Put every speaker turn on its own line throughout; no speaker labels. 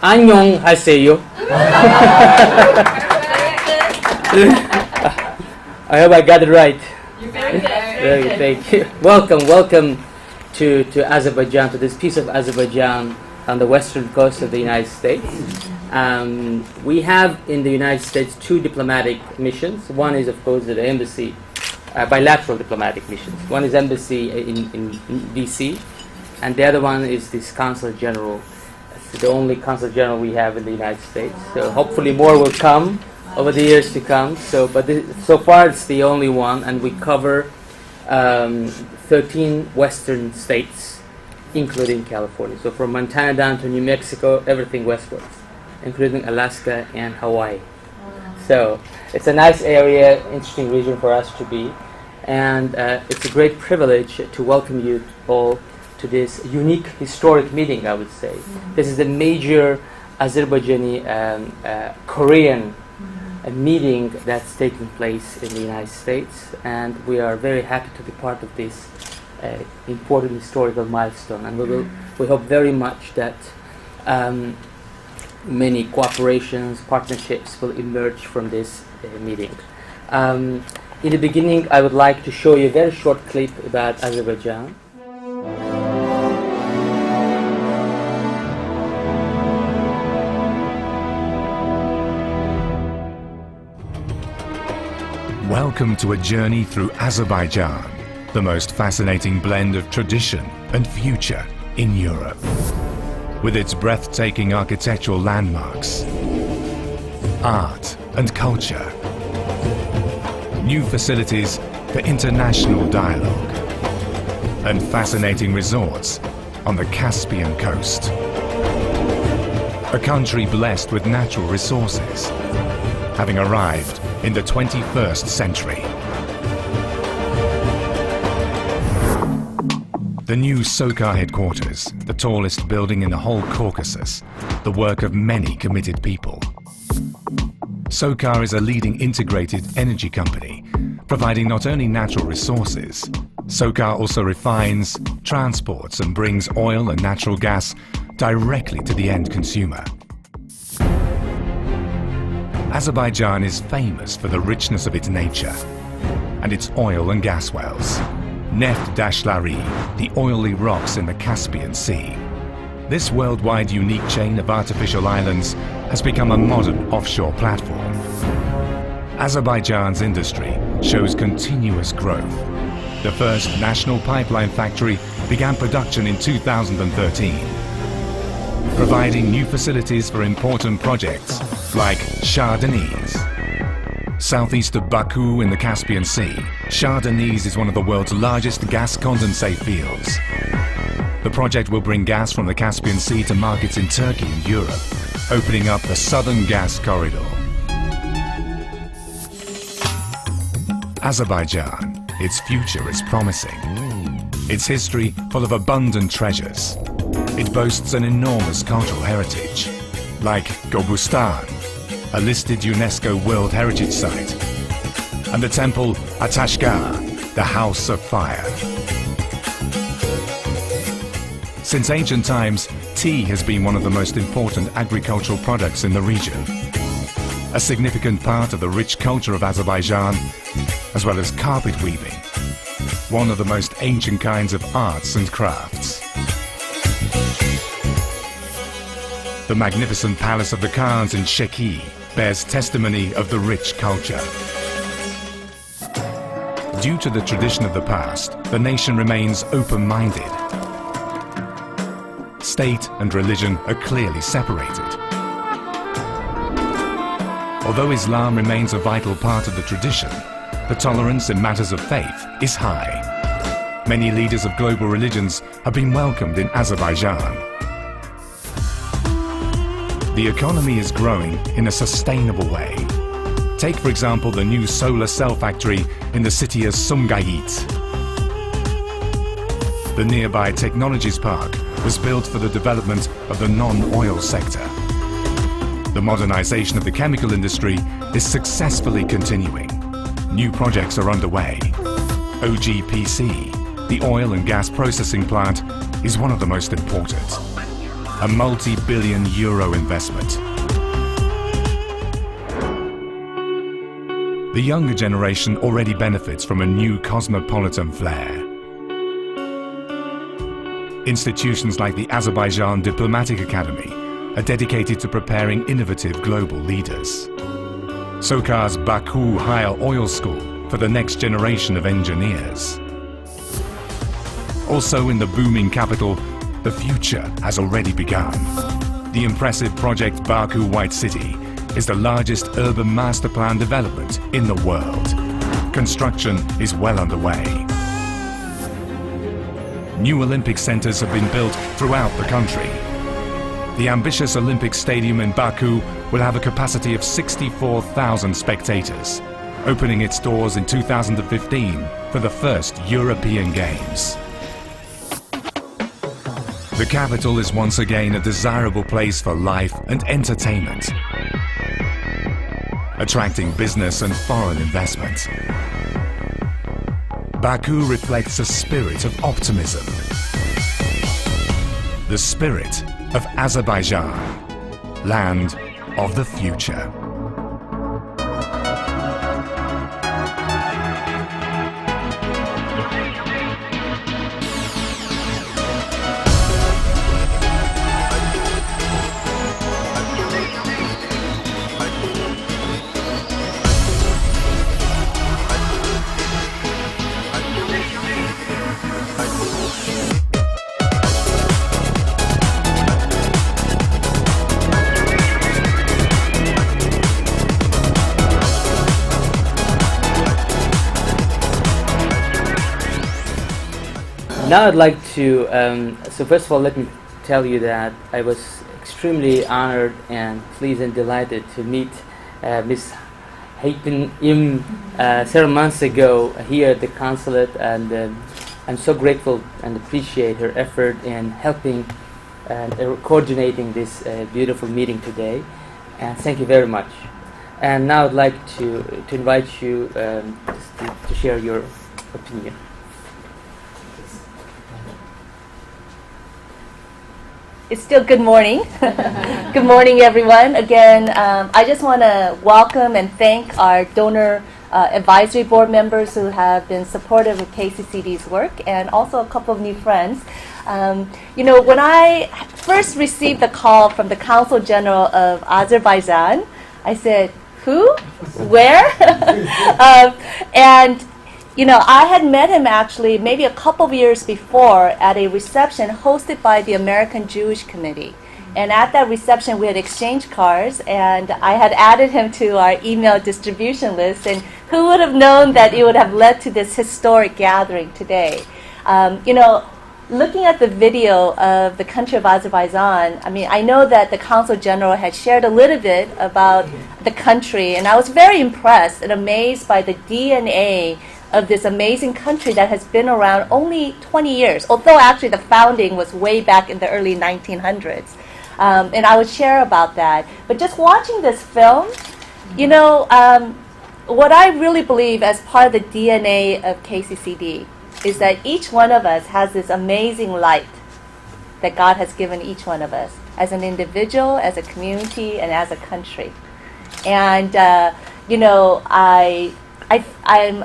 안녕하세요. I hope I got it right.
Very good.
Very good, thank you. Welcome to Azerbaijan, to this piece of Azerbaijan on the western coast of the United States. We have in the United States 2 diplomatic missions. One is, of course, the embassy, bilateral diplomatic missions. One is embassy in D.C., and the other one is this Consul General. It's the only Consul General we have in the United States. So hopefully more will come over the years to come. So far it's the only one, and we cover 13 western states, including California. So from Montana down to New Mexico, everything westwards, including Alaska and Hawaii. So it's a nice area, interesting region for us to be, and it's a great privilege to welcome you all to this unique historic meeting, I would say. This is a major Azerbaijani Korean meeting that's taking place in the United States, and we are very happy to be part of this important historical milestone, and we hope very much that many cooperations, partnerships will emerge from this meeting. In the beginning, I would like to show you a very short clip about Azerbaijan.
Welcome to a journey through Azerbaijan, the most fascinating blend of tradition and future in Europe. With its breathtaking architectural landmarks, art and culture, new facilities for international dialogue, and fascinating resorts on the Caspian coast. A country blessed with natural resources, having arrived in the 21st century. The new SOCAR headquarters, the tallest building in the whole Caucasus, the work of many committed people. SOCAR is a leading integrated energy company, providing not only natural resources, SOCAR also refines, transports and brings oil and natural gas directly to the end consumer. Azerbaijan is famous for the richness of its nature and its oil and gas wells. Neft Dashlari, the oily rocks in the Caspian Sea. This worldwide unique chain of artificial islands has become a modern offshore platform. Azerbaijan's industry shows continuous growth. The first national pipeline factory began production in 2013, providing new facilities for important projects like Shah Deniz. Southeast of Baku in the Caspian Sea, Shah Deniz is one of the world's largest gas condensate fields. The project will bring gas from the Caspian Sea to markets in Turkey and Europe, opening up the southern gas corridor. Azerbaijan, its future is promising. Its history full of abundant treasures. It boasts an enormous cultural heritage, like Gobustan, a listed UNESCO World Heritage Site, and the temple Atashgar, the House of Fire. Since ancient times, tea has been one of the most important agricultural products in the region. A significant part of the rich culture of Azerbaijan, as well as carpet weaving, one of the most ancient kinds of arts and crafts. The magnificent palace of the Khans in Sheki bears testimony of the rich culture. Due to the tradition of the past, the nation remains open-minded. State and religion are clearly separated. Although Islam remains a vital part of the tradition, the tolerance in matters of faith is high. Many leaders of global religions have been welcomed in Azerbaijan. The economy is growing in a sustainable way. Take, for example, the new solar cell factory in the city of Sumgayit. The nearby Technologies Park was built for the development of the non-oil sector. The modernization of the chemical industry is successfully continuing. New projects are underway. OGPC, the oil and gas processing plant, is one of the most important. a multi-billion euro investment. The younger generation already benefits from a new cosmopolitan flair. Institutions like the Azerbaijan Diplomatic Academy are dedicated to preparing innovative global leaders. SOCAR's Baku Higher Oil School for the next generation of engineers. Also in the booming capital, the future has already begun. The impressive project Baku White City is the largest urban master plan development in the world. Construction is well underway. New Olympic centers have been built throughout the country. The ambitious Olympic Stadium in Baku will have a capacity of 64,000 spectators, opening its doors in 2015 for the first European Games. The capital is once again a desirable place for life and entertainment, attracting business and foreign investment. Baku reflects a spirit of optimism, the spirit of Azerbaijan, land of the future.
Now I'd like to, so first of all, let me tell you that I was extremely honored and pleased and delighted to meet Ms. Hayten Im several months ago here at the consulate, and I'm so grateful and appreciate her effort in helping and coordinating this beautiful meeting today, and thank you very much. And now I'd like to invite you to share your opinion.
It's still good morning. Good morning, everyone. Again, I just want to welcome and thank our donor advisory board members who have been supportive of KCCD's work, and also a couple of new friends. You know, when I first received the call from the Consul General of Azerbaijan, I said, who? Where? And you know, I had met him actually maybe a couple of years before at a reception hosted by the American Jewish Committee. And at that reception, we had exchanged cards, and I had added him to our email distribution list. And who would have known that it would have led to this historic gathering today? You know, looking at the video of the country of Azerbaijan, I mean, I know that the Consul General had shared a little bit about the country, and I was very impressed and amazed by the DNA of this amazing country that has been around only 20 years, although actually the founding was way back in the early 1900s. And I would share about that. But just watching this film, you know, what I really believe as part of the DNA of KCCD is that each one of us has this amazing light that God has given each one of us as an individual, as a community, and as a country. And, you know, I'm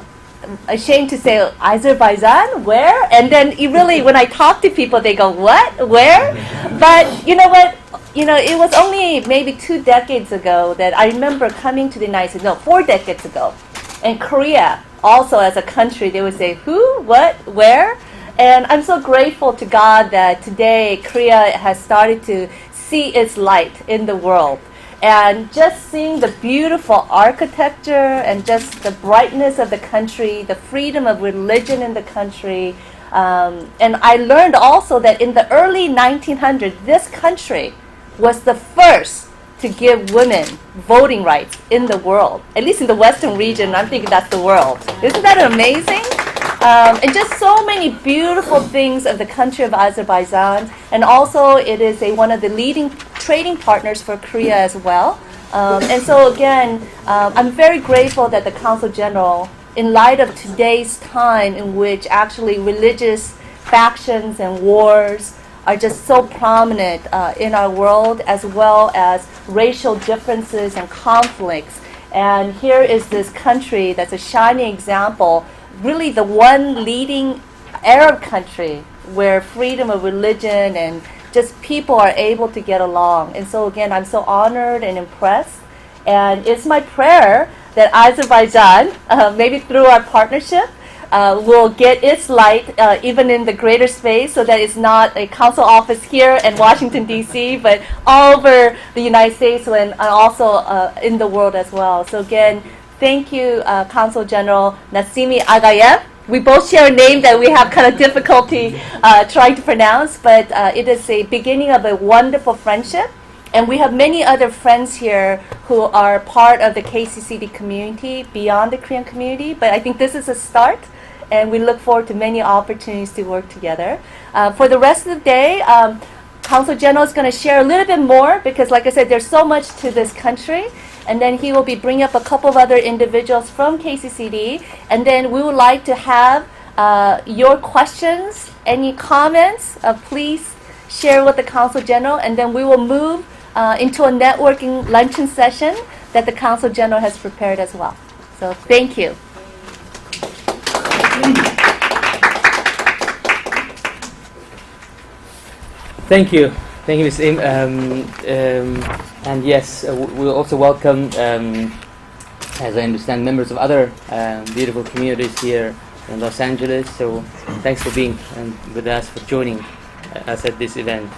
ashamed to say Azerbaijan, where? And then you really, when I talk to people, they go, what? Where? But you know what? You know, it was only maybe 2 decades ago that I remember coming to the United States, no, 4 decades ago. And Korea, also as a country, they would say, who, what, where? And I'm so grateful to God that today Korea has started to see its light in the world. And just seeing the beautiful architecture and just the brightness of the country, the freedom of religion in the country. And I learned also that in the early 1900s, this country was the first to give women voting rights in the world. At least in the Western region, I'm thinking that's the world. Isn't that amazing? And just so many beautiful things of the country of Azerbaijan. And also it is one of the leading trading partners for Korea as well. And so again, I'm very grateful that the Consul General, in light of today's time in which actually religious factions and wars are just so prominent in our world, as well as racial differences and conflicts. And here is this country that's a shining example, really the one leading Arab country where freedom of religion and just people are able to get along. And so again, I'm so honored and impressed. And it's my prayer that Azerbaijan, maybe through our partnership, will get its light even in the greater space, so that it's not a council office here in Washington, D.C., but all over the United States and also in the world as well. So again, thank you, Consul General Nassimi Agayev. We both share a name that we have kind of difficulty trying to pronounce, but it is a beginning of a wonderful friendship. And we have many other friends here who are part of the KCCD community beyond the Korean community, but I think this is a start, and we look forward to many opportunities to work together. For the rest of the day, Consul General is going to share a little bit more because, like I said, there's so much to this country. And then he will be bringing up a couple of other individuals from KCCD. And then we would like to have your questions, any comments, please share with the Consul General. And then we will move into a networking luncheon session that the Consul General has prepared as well. So thank you.
Thank you. Thank you, Ms. Im. And yes, we'll also welcome, as I understand, members of other beautiful communities here in Los Angeles. So thanks for being with us, for joining us at this event.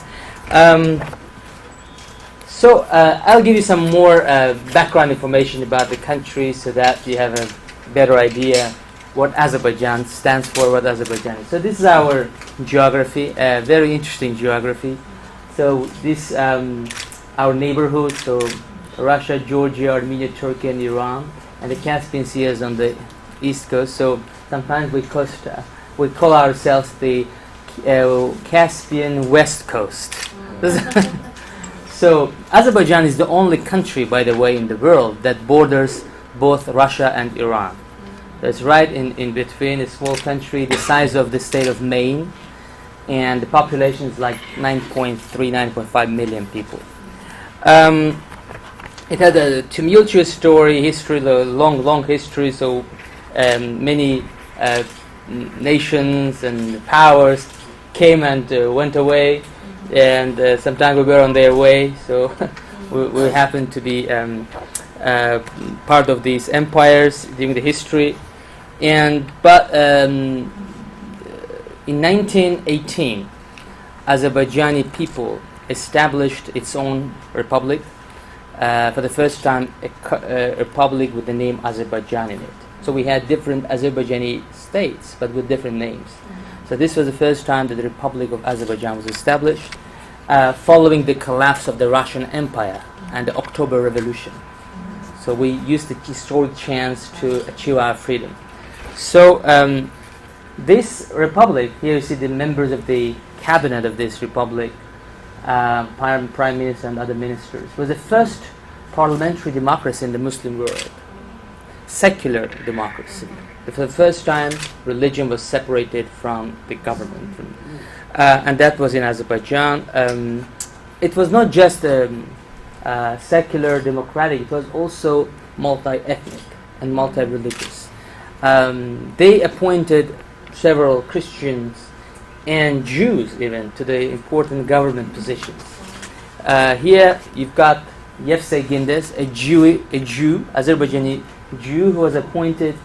So I'll give you some more background information about the country so that you have a better idea what Azerbaijan stands for, what Azerbaijan is. So this is our geography, very interesting geography. So this our neighborhood, so Russia, Georgia, Armenia, Turkey, and Iran, and the Caspian Sea is on the east coast. So sometimes we call ourselves the Caspian West Coast. So Azerbaijan is the only country, by the way, in the world that borders both Russia and Iran. So it's right in between, a small country the size of the state of Maine, and the population is like 9.5 million people. It had a tumultuous history, a long history, so many nations and powers came and went away, and sometimes we were on their way, so we happened to be part of these empires during the history. But in 1918, Azerbaijani people established its own republic, for the first time a republic with the name Azerbaijan in it. So we had different Azerbaijani states, but with different names. So this was the first time that the Republic of Azerbaijan was established, following the collapse of the Russian Empire and the October Revolution. So we used the historic chance to achieve our freedom. So this republic, here you see the members of the cabinet of this republic, prime minister and other ministers, was the first parliamentary democracy in the Muslim world, secular democracy. For the first time, religion was separated from the government, and that was in Azerbaijan. It was not just secular democratic; it was also multi-ethnic and multi-religious. They appointed several Christians and Jews even to the important government positions. Here you've got Yevsey Gindes, a Jew, Azerbaijani Jew, who was appointed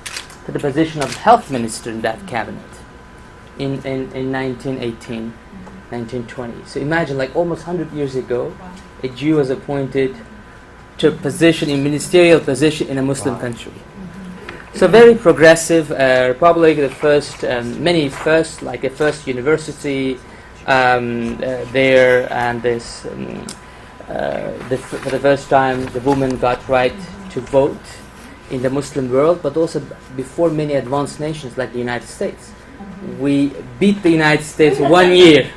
to the position of health minister in that cabinet in 1918, 1920. So imagine, like almost 100 years ago, a Jew was appointed to a position, a ministerial position in a Muslim country. So very progressive republic, the first, many first, like a first university there, and this, for the first time the woman got right to vote in the Muslim world, but also before many advanced nations like the United States. We beat the United States 1 year.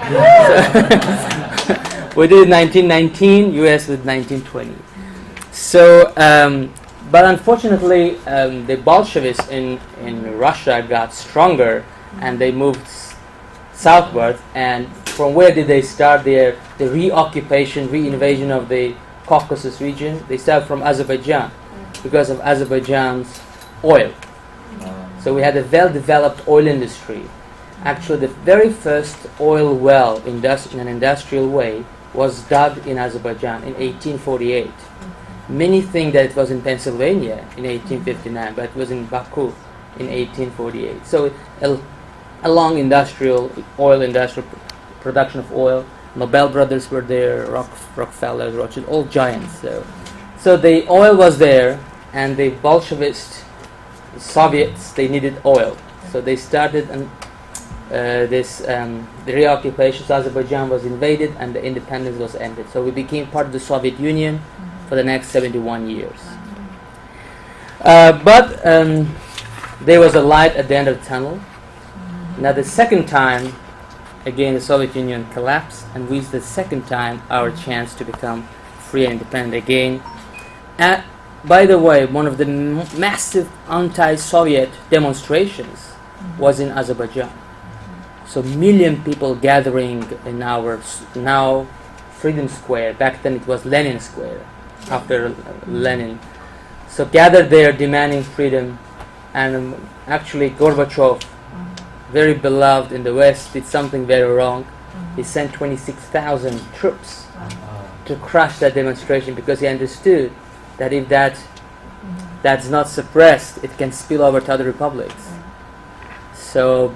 We did 1919, US with 1920. So, but unfortunately, the Bolsheviks in Russia got stronger, and they moved southward, and from where did they start the reoccupation, re-invasion of the Caucasus region? They started from Azerbaijan because of Azerbaijan's oil. So we had a well-developed oil industry. Actually, the very first oil well in an industrial way was dug in Azerbaijan in 1848. Many think that it was in Pennsylvania in 1859, but it was in Baku in 1848. So a long industrial production of oil. Nobel brothers were there, Rockefeller, Rothschild, all giants. So the oil was there, and the Bolshevists, the Soviets, they needed oil. So they started the reoccupation. So Azerbaijan was invaded, and the independence was ended. So we became part of the Soviet Union for the next 71 years. But there was a light at the end of the tunnel. Now the second time, again the Soviet Union collapsed, and we used the second time our chance to become free and independent again. By the way, one of the massive anti-Soviet demonstrations was in Azerbaijan. So million people gathering in our now Freedom Square. Back then it was Lenin Square, after Lenin. So gathered there demanding freedom, and actually Gorbachev, very beloved in the West, did something very wrong. He sent 26,000 troops to crush that demonstration because he understood that if that's not suppressed, it can spill over to other republics. So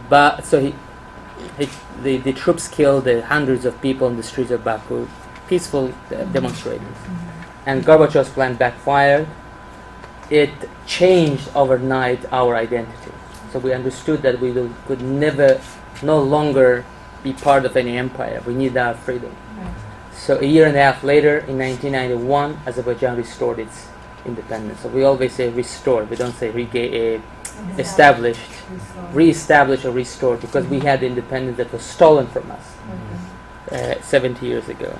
the troops killed hundreds of people in the streets of Baku, peaceful demonstrators. And Gorbachev's plan backfired. It changed overnight our identity. So we understood that we could no longer be part of any empire. We need our freedom. Right. So a year and a half later, in 1991, Azerbaijan restored its independence. So we always say restored. We don't say established, re-established or restored, because we had the independence that was stolen from us 70 years ago.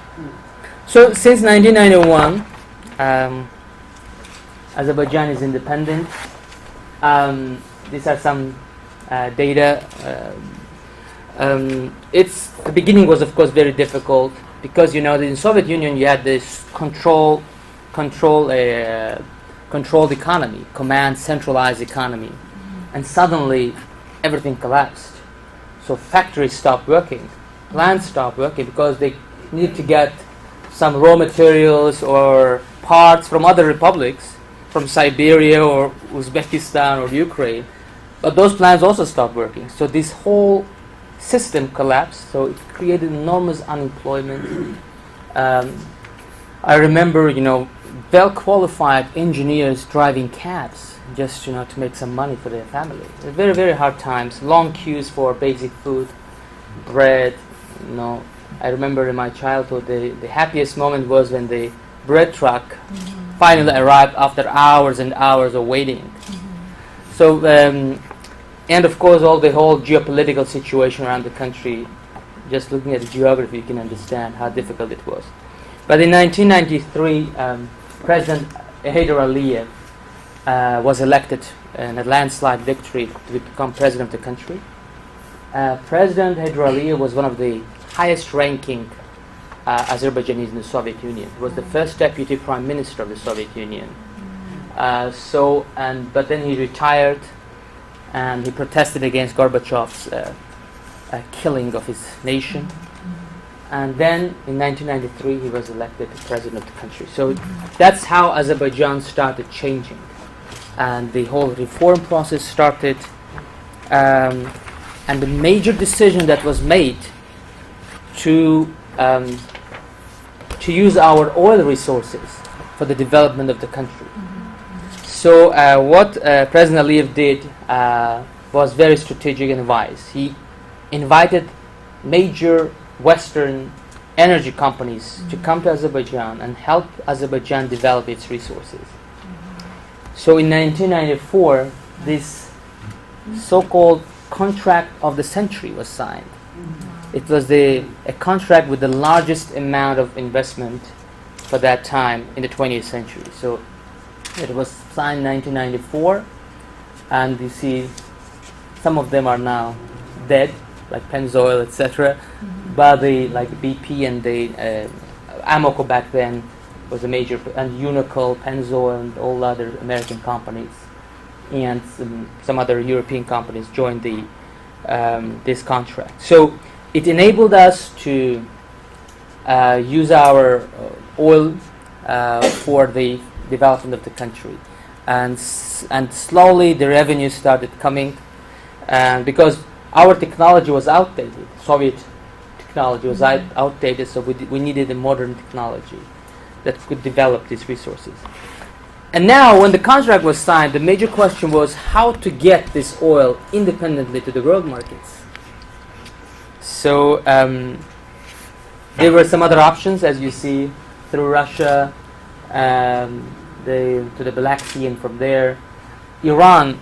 So since 1991, Azerbaijan is independent. These are some data. The beginning was, of course, very difficult because in the Soviet Union you had this controlled economy, centralized economy, and suddenly everything collapsed. So factories stopped working, plants stopped working because they needed to get some raw materials or parts from other republics, from Siberia or Uzbekistan or Ukraine. But those plants also stopped working. So this whole system collapsed. So it created enormous unemployment. I remember, well-qualified engineers driving cabs just, to make some money for their family. Very, very hard times. Long queues for basic food, bread. I remember in my childhood, the happiest moment was when the bread truck finally arrived after hours and hours of waiting. So, and of course, the whole geopolitical situation around the country, just looking at the geography, you can understand how difficult it was. But in 1993, President Heydar Aliyev was elected in a landslide victory to become president of the country. President Heydar Aliyev was one of the highest-ranking Azerbaijanis in the Soviet Union. He was the first deputy prime minister of the Soviet Union. But then he retired, and he protested against Gorbachev's killing of his nation. And then in 1993 he was elected president of the country. So that's how Azerbaijan started changing, and the whole reform process started. And the major decision that was made to use our oil resources for the development of the country. So what President Aliyev did was very strategic and wise. He invited major Western energy companies to come to Azerbaijan and help Azerbaijan develop its resources. So in 1994, this so-called contract of the century was signed. It was a contract with the largest amount of investment for that time in the 20th century. So it was signed in 1994, and you see some of them are now dead, like Pennzoil, etc. but like BP and the Amoco back then was a major, and Unocal, Pennzoil, and all other American companies, and some other European companies joined this contract. So it enabled us to use our oil for the development of the country, and slowly the revenue started coming, because our technology was outdated. Soviet technology was outdated, so we needed a modern technology that could develop these resources. And now, when the contract was signed, the major question was how to get this oil independently to the world markets. So there were some other options, as you see, through Russia, to the Black Sea, and from there, Iran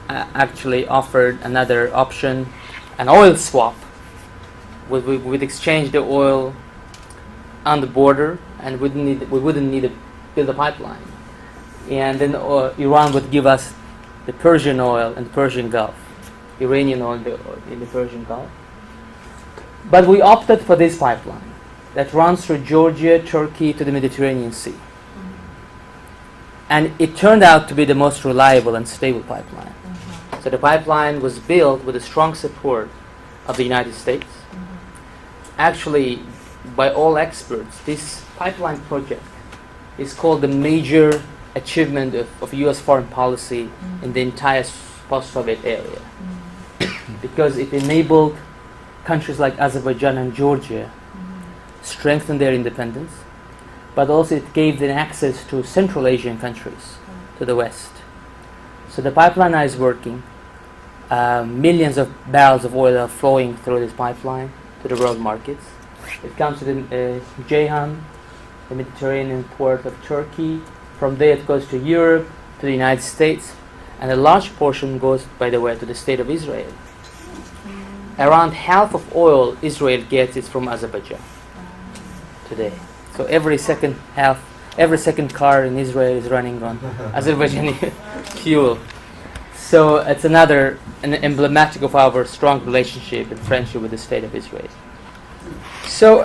actually offered another option, an oil swap. We'd exchange the oil on the border, and we wouldn't need to build a pipeline. And then Iran would give us the Persian oil in the Persian Gulf, Iranian oil in the Persian Gulf. But we opted for this pipeline that runs through Georgia, Turkey to the Mediterranean Sea. And it turned out to be the most reliable and stable pipeline. So the pipeline was built with the strong support of the United States. Actually, by all experts, this pipeline project is called the major achievement of U.S. foreign policy in the entire post-Soviet area, because it enabled countries like Azerbaijan and Georgia strengthen their independence, but also it gave them access to Central Asian countries, to the West. So the pipeline now is working. Millions of barrels of oil are flowing through this pipeline to the world markets. It comes to the Ceyhan, the Mediterranean port of Turkey. From there it goes to Europe, to the United States, and a large portion goes, by the way, to the state of Israel. Around half of oil Israel gets is from Azerbaijan today. So every second car in Israel is running on Azerbaijani fuel. So it's another emblematic of our strong relationship and friendship with the state of Israel. So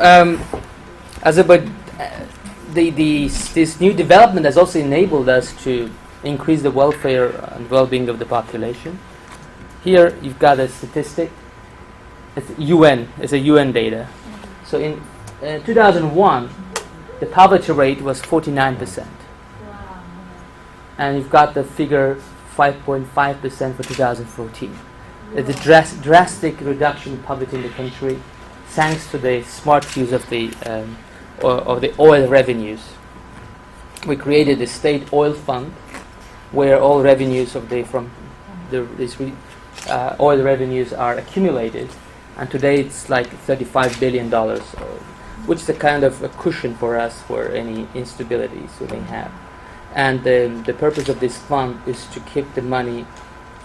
this new development has also enabled us to increase the welfare and well-being of the population. Here you've got a statistic. It's a UN data. So in 2001, the poverty rate was 49%. And you've got the figure 5.5% for 2014. It's a drastic reduction in poverty in the country, thanks to the smart use of the oil revenues. We created a state oil fund where all revenues oil revenues are accumulated, and today it's like $35 billion, which is a kind of a cushion for us for any instabilities we may have. And the purpose of this fund is to keep the money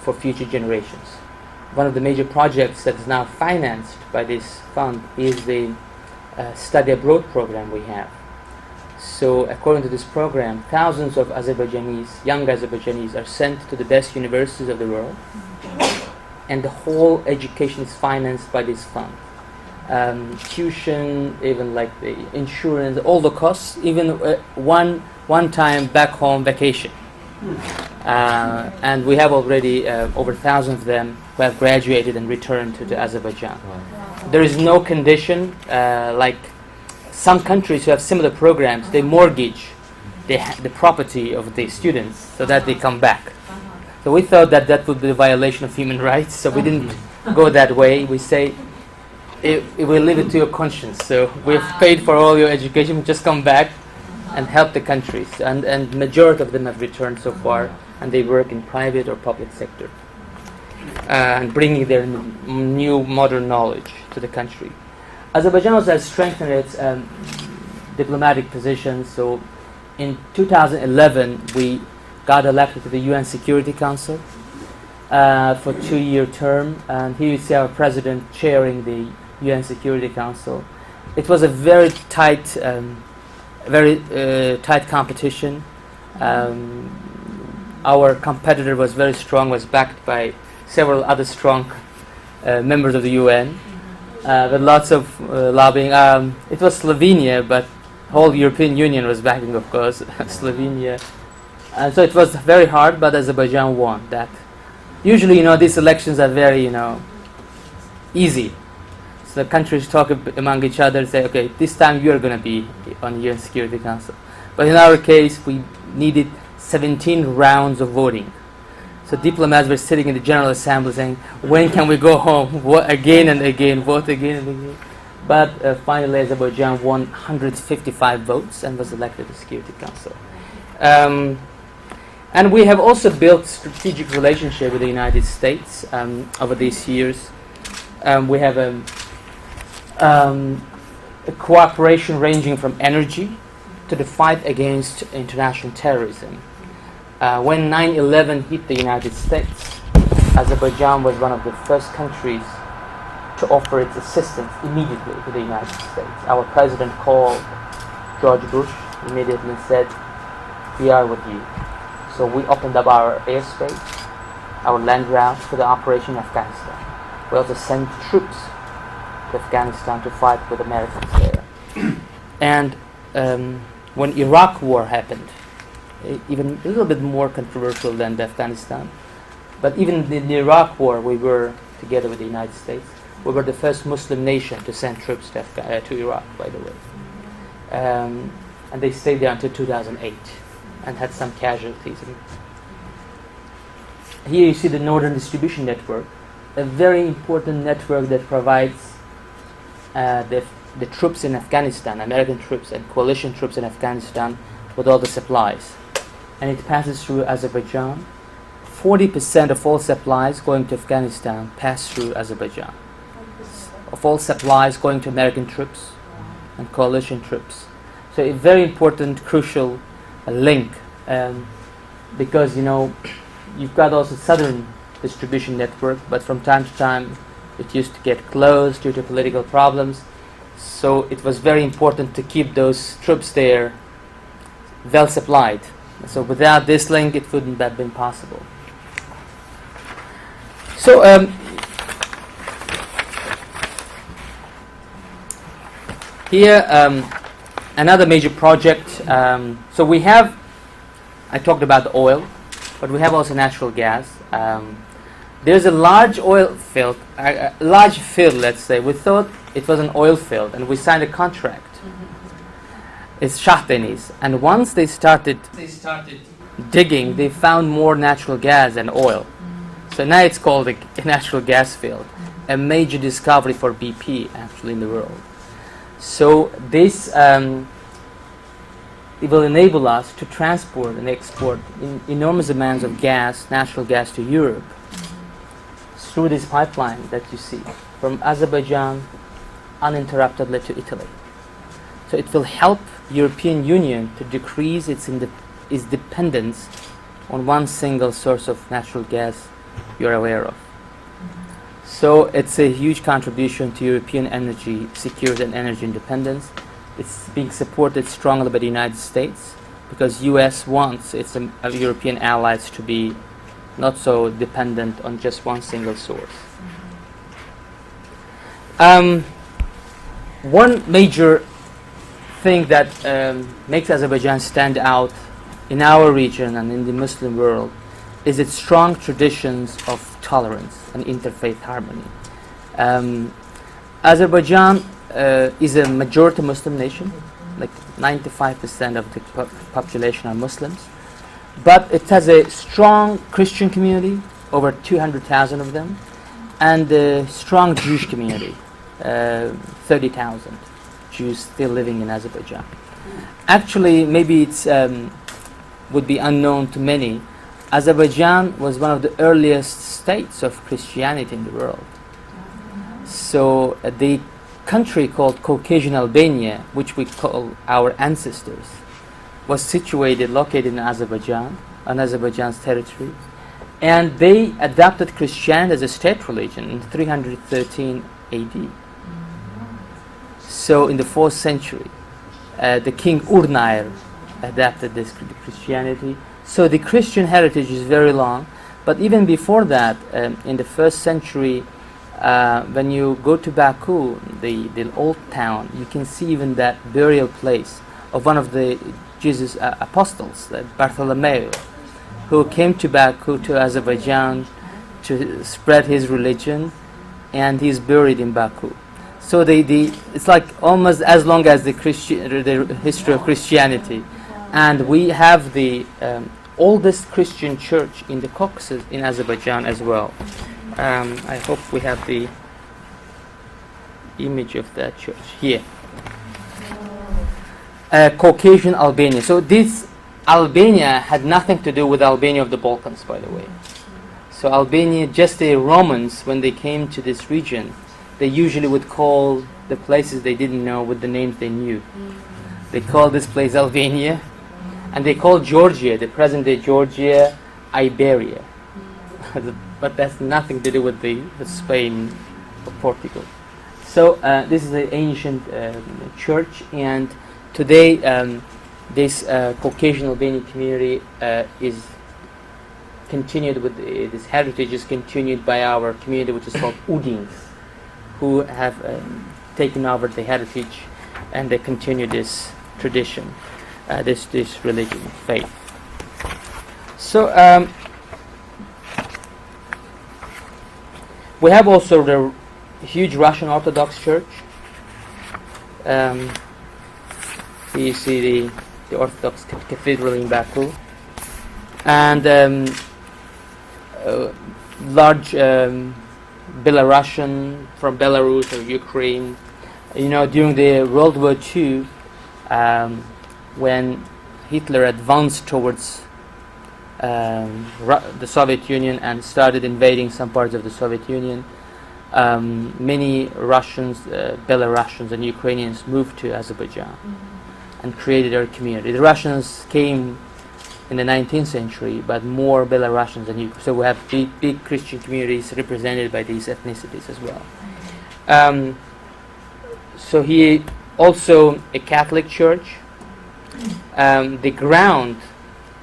for future generations. One of the major projects that is now financed by this fund is the study abroad program we have. So according to this program, thousands of young Azerbaijanis are sent to the best universities of the world, and the whole education is financed by this fund. Tuition, even like the insurance, all the costs, even one time back home vacation. And we have already over 1,000 of them who have graduated and returned to Azerbaijan. There is no condition, like some countries who have similar programs, they mortgage the property of the students so that they come back. So we thought that would be a violation of human rights, so we didn't go that way. We say, it will leave it to your conscience. So we've paid for all your education, just come back and help the countries. And majority of them have returned so far, and they work in private or public sector, and bringing their new modern knowledge to the country. Azerbaijan also has strengthened its diplomatic position. So in 2011, we got elected to the UN Security Council for a 2-year term, and here you see our president chairing the UN Security Council. It was a very tight competition. Our competitor was very strong, was backed by several other strong members of the UN. with lots of lobbying. It was Slovenia, but whole European Union was backing, of course, Slovenia. And so it was very hard, but Azerbaijan won that. Usually, these elections are very, easy. So the countries talk among each other and say, okay, this time you're going to be on UN Security Council. But in our case, we needed 17 rounds of voting. So diplomats were sitting in the General Assembly saying, when can we go home? Vote again and again, vote again and again. But finally, Azerbaijan won 155 votes and was elected to the Security Council. And we have also built strategic relationship with the United States over these years. We have a cooperation ranging from energy to the fight against international terrorism. When 9/11 hit the United States, Azerbaijan was one of the first countries to offer its assistance immediately to the United States. Our president called George Bush immediately and said, we are with you. So we opened up our airspace, our land routes for the operation in Afghanistan. We also sent troops to Afghanistan to fight with Americans there. And when Iraq war happened, even a little bit more controversial than Afghanistan, but even in the Iraq war, we were together with the United States. We were the first Muslim nation to send troops to Iraq, by the way. And they stayed there until 2008 and had some casualties. Here you see the Northern Distribution Network, a very important network that provides the troops in Afghanistan, American troops and coalition troops in Afghanistan, with all the supplies. And it passes through Azerbaijan. 40% of all supplies going to Afghanistan pass through Azerbaijan. Of all supplies going to American troops and coalition troops. So a very important, crucial link, because you've got also southern distribution network, but from time to time it used to get closed due to political problems. So it was very important to keep those troops there well supplied. So without this link, it wouldn't have been possible. So here, another major project. So we have, I talked about the oil, but we have also natural gas. There's a large oil field, large field, let's say. We thought it was an oil field, and we signed a contract. It's Shah Deniz, and once they started digging, they found more natural gas than oil. So now it's called a natural gas field, a major discovery for BP actually in the world. So this it will enable us to transport and export enormous amounts of gas, natural gas, to Europe through this pipeline that you see from Azerbaijan uninterruptedly to Italy. So it will help European Union to decrease its dependence on one single source of natural gas you're aware of. So it's a huge contribution to European energy security and energy independence. It's being supported strongly by the United States because US wants its European allies to be not so dependent on just one single source. One major thing that makes Azerbaijan stand out in our region and in the Muslim world is its strong traditions of tolerance and interfaith harmony. Azerbaijan is a majority Muslim nation, like 95% of the population are Muslims, but it has a strong Christian community, over 200,000 of them, and a strong Jewish community, 30,000 Jews still living in Azerbaijan. Actually, maybe it's would be unknown to many. Azerbaijan was one of the earliest states of Christianity in the world. So the country called Caucasian Albania, which we call our ancestors, was located in Azerbaijan, on Azerbaijan's territory, and they adopted Christianity as a state religion in 313 AD. So in the 4th century, the king Urnair adapted this Christianity. So the Christian heritage is very long, but even before that, in the 1st century, when you go to Baku, the old town, you can see even that burial place of one of the Jesus apostles, Bartholomew, who came to Baku, to Azerbaijan, to spread his religion, and he's buried in Baku. So it's like almost as long as the history of Christianity, and we have the oldest Christian church in the Caucasus in Azerbaijan as well. I hope we have the image of that church here. Caucasian Albania. So this Albania had nothing to do with Albania of the Balkans, by the way. So Albania, just the Romans, when they came to this region, they usually would call the places they didn't know with the names they knew. They called this place Albania, and they called Georgia, the present-day Georgia, Iberia. But that's nothing to do with the Spain or Portugal. So this is the ancient church, and today this Caucasian Albanian community is continued with this heritage is continued by our community, which is called Udins, who have taken over the heritage, and they continue this tradition, this religion, faith. So we have also the huge Russian Orthodox Church. You see the Orthodox Cathedral in Baku, and large Belarusian from Belarus or Ukraine. You know, during the World War II, when Hitler advanced towards the Soviet Union and started invading some parts of the Soviet Union, many Russians, Belarusians and Ukrainians moved to Azerbaijan and created their community. The Russians came in the 19th century, but more Belarusians than Ukrainians. So we have big Christian communities represented by these ethnicities as well. So here also a Catholic church. The ground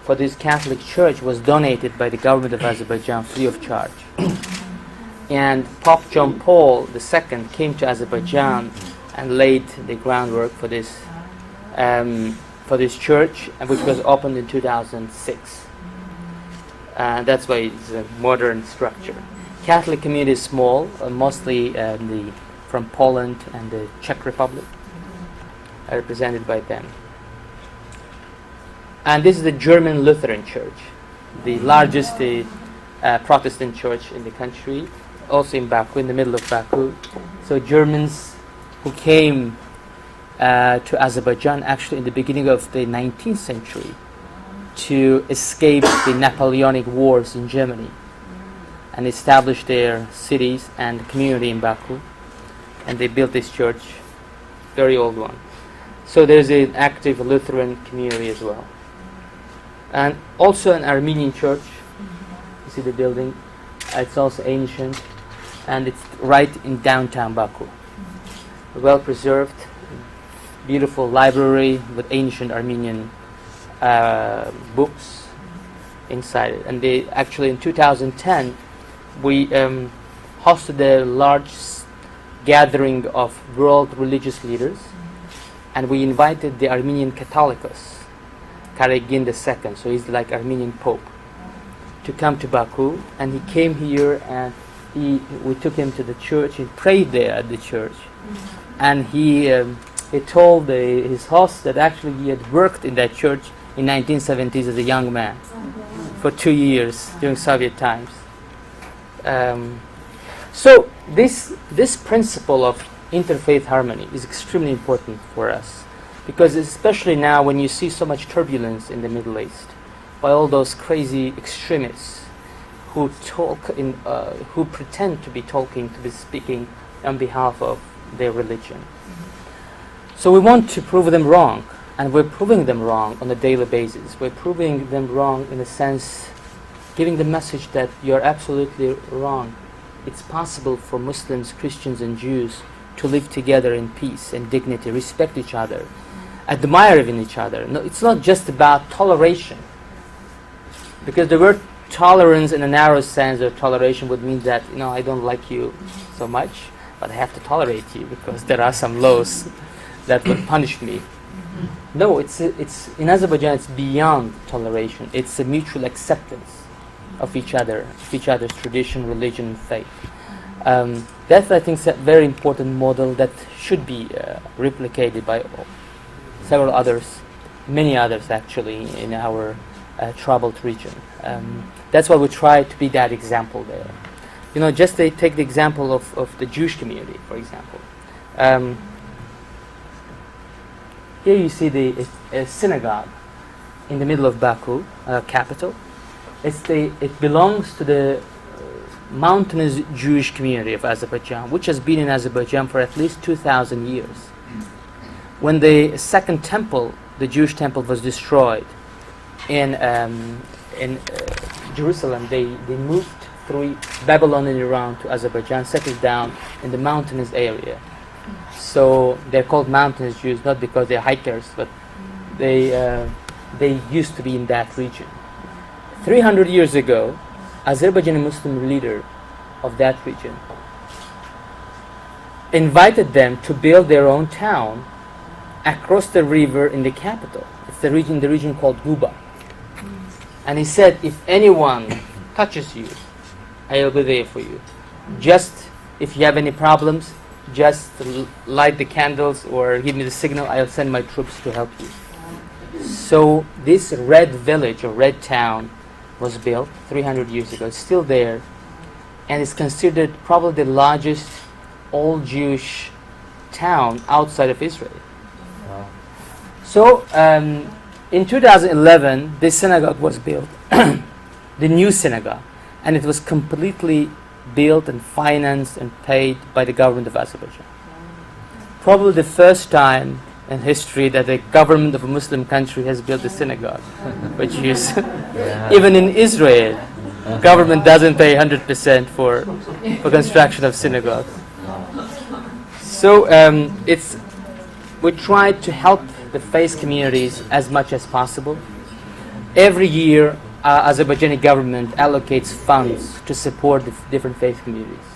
for this Catholic church was donated by the government of Azerbaijan free of charge. And Pope John Paul II came to Azerbaijan and laid the groundwork for this church, which was opened in 2006. That's why it's a modern structure. Catholic community is small, mostly from Poland and the Czech Republic, represented by them. And this is the German Lutheran Church, the largest Protestant church in the country, also in Baku, in the middle of Baku. So Germans who came to Azerbaijan actually in the beginning of the 19th century to escape the Napoleonic Wars in Germany and establish their cities and community in Baku, and they built this church, very old one. So there's an active Lutheran community as well. And also an Armenian church. You see the building, it's also ancient, and it's right in downtown Baku. Well preserved, beautiful library with ancient Armenian books inside it. And they actually in 2010 we hosted a large gathering of world religious leaders, and we invited the Armenian Catholicos, Karegin II, so he's like Armenian Pope, to come to Baku. And he came here, and we took him to the church. He prayed there at the church, and he told his host that actually he had worked in that church in 1970s as a young man for 2 years during Soviet times. So this principle of interfaith harmony is extremely important for us, because especially now when you see so much turbulence in the Middle East by all those crazy extremists who who pretend to be speaking on behalf of their religion. So we want to prove them wrong, and we're proving them wrong on a daily basis. We're proving them wrong in a sense, giving the message that you're absolutely wrong. It's possible for Muslims, Christians and Jews to live together in peace and dignity, respect each other, admire even each other. No, it's not just about toleration, because the word tolerance in a narrow sense of toleration would mean that, I don't like you so much, but I have to tolerate you because there are some laws that would punish me. No, it's in Azerbaijan it's beyond toleration. It's a mutual acceptance of each other's tradition, religion, and faith. That, I think, is a very important model that should be replicated by several others, many others actually, in our troubled region. That's why we try to be that example there. Just take the example of the Jewish community, for example. Here you see a synagogue in the middle of Baku, capital. It belongs to the mountainous Jewish community of Azerbaijan, which has been in Azerbaijan for at least 2,000 years. When the second temple, the Jewish temple, was destroyed in Jerusalem, they moved through Babylon and Iran to Azerbaijan, settled down in the mountainous area. So they're called mountainous Jews, not because they're hikers, but they used to be in that region. 300 years ago, Azerbaijani Muslim leader of that region invited them to build their own town across the river in the capital. It's the region called Guba. And he said, if anyone touches you, I will be there for you. Just if you have any problems, just light the candles or give me the signal, I'll send my troops to help you. So this red village or red town was built 300 years ago. It's still there, and it's considered probably the largest all-Jewish town outside of Israel. Wow. So in 2011, this synagogue was built, the new synagogue, and it was completely built and financed and paid by the government of Azerbaijan. Probably the first time in history that the government of a Muslim country has built a synagogue, which is even in Israel, government doesn't pay 100% for construction of synagogues. So we try to help the faith communities as much as possible. Every year, Azerbaijani government allocates funds to support the different faith communities,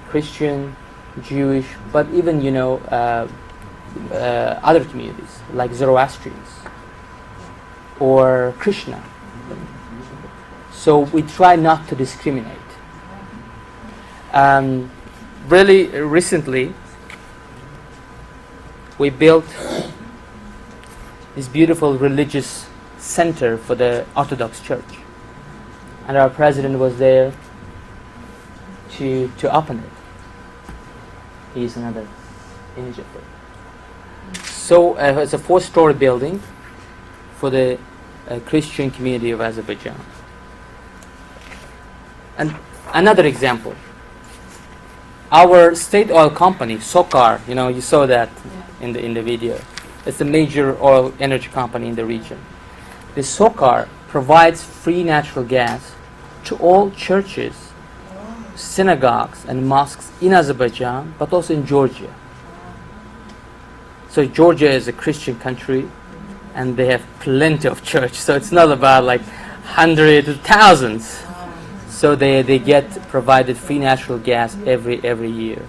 Christian, Jewish, but even other communities like Zoroastrians or Krishna. So we try not to discriminate. Really recently, we built this beautiful religious center for the Orthodox Church, and our president was there to open it. Here's another image of it. So it's a 4-story building for the Christian community of Azerbaijan. And another example, our state oil company, SOCAR, you saw that in the video. It's a major oil energy company in the region. The SOCAR provides free natural gas to all churches, synagogues and mosques in Azerbaijan, but also in Georgia. So Georgia is a Christian country, and they have plenty of church. So it's not about like hundreds, thousands. So they get provided free natural gas every year.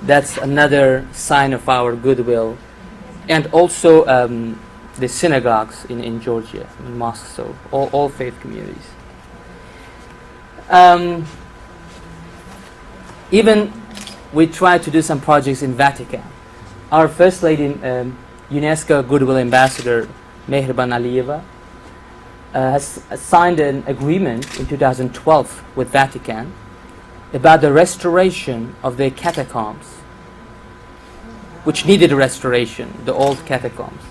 That's another sign of our goodwill. And also the synagogues in Georgia, in mosques, so all faith communities. Even we try to do some projects in Vatican. Our First Lady, UNESCO Goodwill Ambassador, Mehriban Aliyeva, has signed an agreement in 2012 with Vatican about the restoration of the catacombs, which needed restoration, the old catacombs.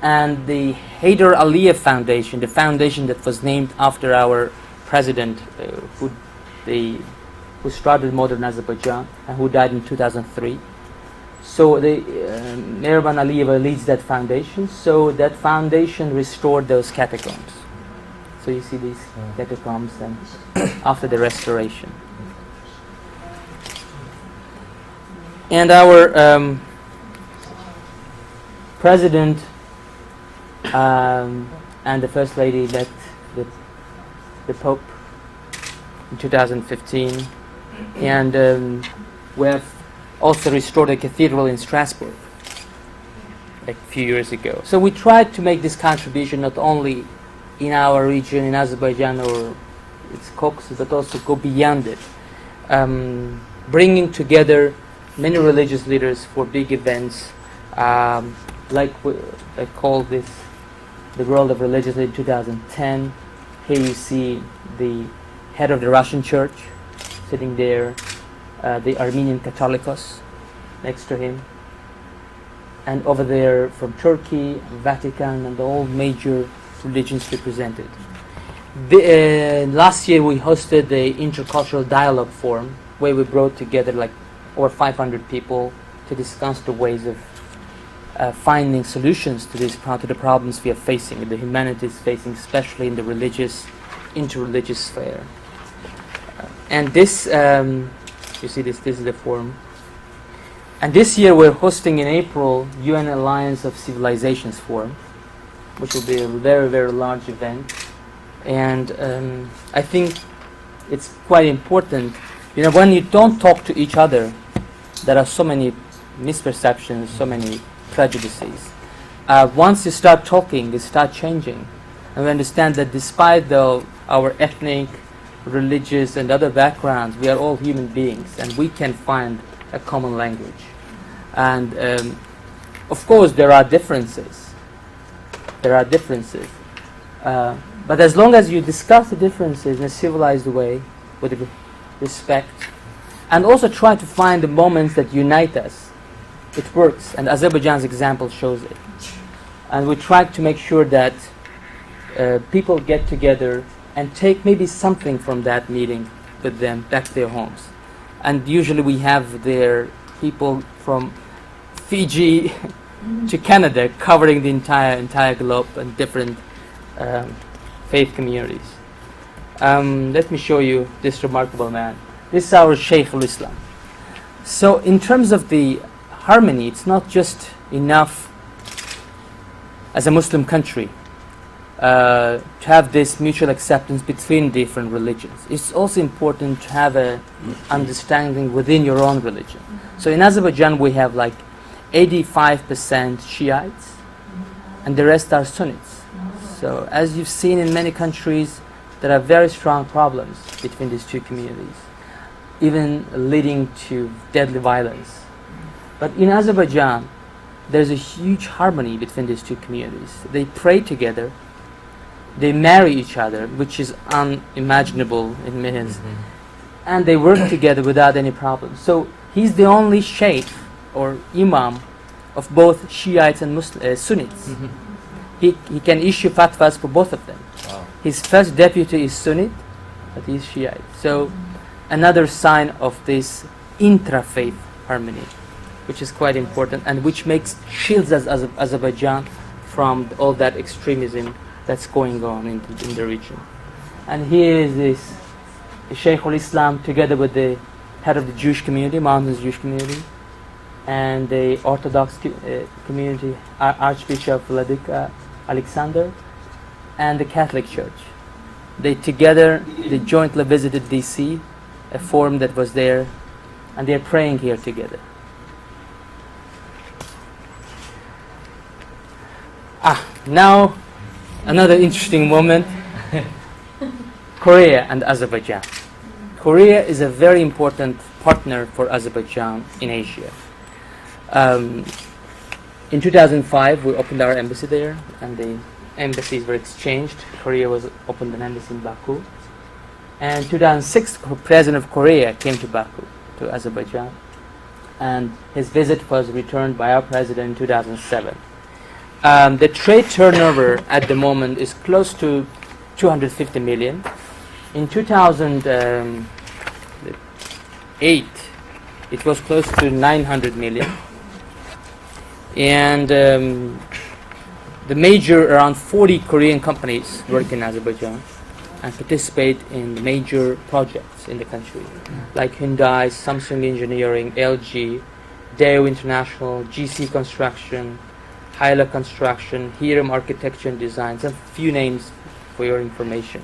And the Heydar Aliyev Foundation, the foundation that was named after our president, who started modern Azerbaijan and who died in 2003. So the Mehriban Aliyeva leads that foundation. So that foundation restored those catacombs. So you see these catacombs and after the restoration. And our president and the First Lady met the Pope in 2015, and we have also restored a cathedral in Strasbourg like a few years ago. So we tried to make this contribution not only in our region, in Azerbaijan or its Caucasus, but also go beyond it, bringing together many religious leaders for big events, like I call this the World of Religious in 2010. Here you see the head of the Russian church sitting there, the Armenian Catholicos next to him, and over there from Turkey, Vatican, and all major religions represented. Last year we hosted the Intercultural Dialogue Forum, where we brought together like over 500 people to discuss the ways of finding solutions to the problems we are facing, the humanity is facing, especially in the interreligious sphere. And this, you see this is the forum. And this year we're hosting in April UN Alliance of Civilizations Forum, which will be a very, very large event. And I think it's quite important. You know, when you don't talk to each other, there are so many misperceptions, so many prejudices. Once you start talking, you start changing. And we understand that despite our ethnic, religious, and other backgrounds, we are all human beings, and we can find a common language. And of course, there are differences. But as long as you discuss the differences in a civilized way, with respect, and also try to find the moments that unite us, it works. And Azerbaijan's example shows it. And we try to make sure that people get together and take maybe something from that meeting with them back to their homes. And usually we have their people from Fiji to Canada covering the entire globe and different faith communities. Let me show you this remarkable man. This is our Sheikh al-Islam. So in terms of the harmony, it's not just enough as a Muslim country to have this mutual acceptance between different religions. It's also important to have an understanding within your own religion. So in Azerbaijan we have like 85% Shiites and the rest are Sunnis. So as you've seen in many countries, there are very strong problems between these two communities, even leading to deadly violence. But in Azerbaijan, there's a huge harmony between these two communities. They pray together, they marry each other, which is unimaginable in millions, and they work together without any problems. So he's the only sheikh or imam of both Shiites and Sunnis. He can issue fatwas for both of them.
Wow.
His first deputy is Sunni, but he's Shiite. So another sign of this intra-faith harmony, which is quite important and which shields us as Azerbaijan from all that extremism that's going on in the region. And here is this Sheikh al-Islam together with the head of the Jewish community, Mountains Jewish community, and the Orthodox community, Archbishop Vladika Alexander, and the Catholic Church. They jointly visited DC, a forum that was there, and they're praying here together. Now another interesting moment. Korea and Azerbaijan. Korea is a very important partner for Azerbaijan in Asia. In 2005 we opened our embassy there and the embassies were exchanged. Korea opened an embassy in Baku. And in 2006 the President of Korea came to Baku, to Azerbaijan, and his visit was returned by our President in 2007. The trade turnover at the moment is close to 250 million. In 2008, it was close to 900 million. And around 40 Korean companies work in Azerbaijan and participate in major projects in the country, like Hyundai, Samsung Engineering, LG, Daewoo International, GC Construction, Hyla Construction, Hiram Architecture and Designs, a few names for your information.